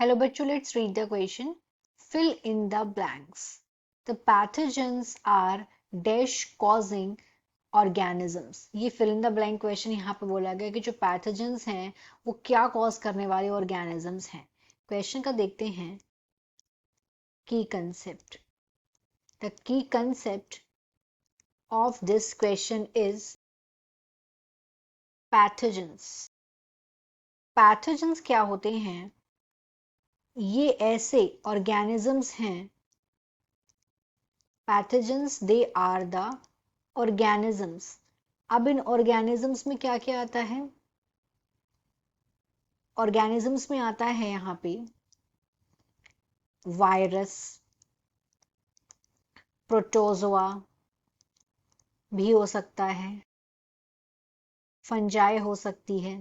Hello बच्चों, let's read the question. Fill in the blanks. The pathogens are dash causing organisms. ये fill in the blank question यहाँ पे बोला गया कि जो pathogens हैं वो क्या cause करने वाले organisms हैं. Question का देखते हैं. Key concept. The key concept of this question is pathogens. Pathogens क्या होते हैं? ये ऐसे organisms हैं. Pathogens, they are the organisms. अब इन organisms में क्या क्या आता है? organisms में आता है यहाँ पे वायरस, प्रोटोजोआ भी हो सकता है, फंजाई हो सकती है,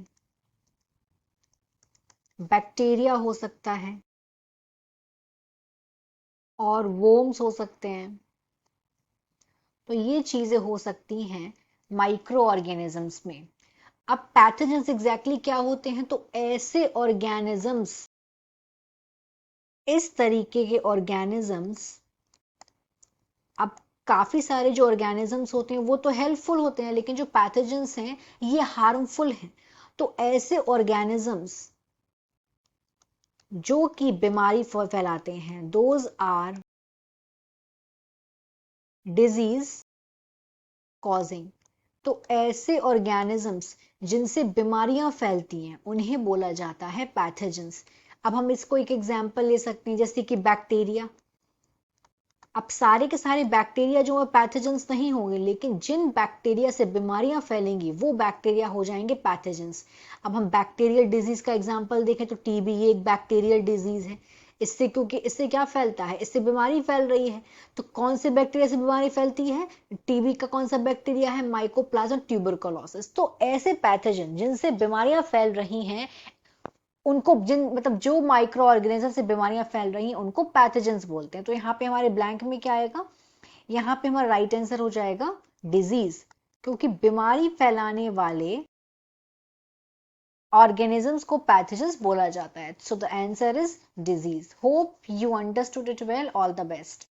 बैक्टीरिया हो सकता है और वोम्स हो सकते हैं. तो ये चीजें हो सकती हैं माइक्रो ऑर्गेनिजम्स में. अब पैथोजेंस एग्जैक्टली क्या होते हैं? तो ऐसे ऑर्गेनिजम्स, इस तरीके के ऑर्गेनिजम्स. अब काफी सारे जो ऑर्गेनिजम्स होते हैं वो तो हेल्पफुल होते हैं, लेकिन जो पैथोजेंस हैं ये हार्मफुल हैं. तो ऐसे ऑर्गेनिजम्स जो कि बीमारी फैलाते हैं, दोज आर डिजीज कॉजिंग. तो ऐसे ऑर्गेनिजम्स जिनसे बीमारियां फैलती हैं उन्हें बोला जाता है पैथोजेंस. अब हम इसको एक एग्जांपल ले सकते हैं, जैसे कि बैक्टीरिया. अब सारे के सारे बैक्टीरिया जो है पैथोजेंस नहीं होंगे, लेकिन जिन बैक्टीरिया से बीमारियां फैलेंगी वो बैक्टीरिया हो जाएंगे पैथोजेंस. अब हम बैक्टीरियल डिजीज का एग्जांपल देखें तो टीबी ये एक बैक्टीरियल डिजीज है. इससे क्योंकि इससे क्या फैलता है? इससे बीमारी फैल रही है. तो कौन से बैक्टीरिया से बीमारी फैलती है? टीबी का कौन सा बैक्टीरिया है? Mycoplasma tuberculosis. तो ऐसे पैथोजन जिनसे बीमारियां फैल रही हैं, उनको जो माइक्रो ऑर्गेनिज्म से बीमारियां फैल रही हैं उनको पैथोजेंस बोलते हैं. तो यहाँ पे हमारे ब्लैंक में क्या आएगा? यहाँ पे हमारा राइट आंसर हो जाएगा डिजीज, क्योंकि बीमारी फैलाने वाले ऑर्गेनिजम्स को पैथोजेंस बोला जाता है. So the answer is disease. Hope you understood it well. All the best.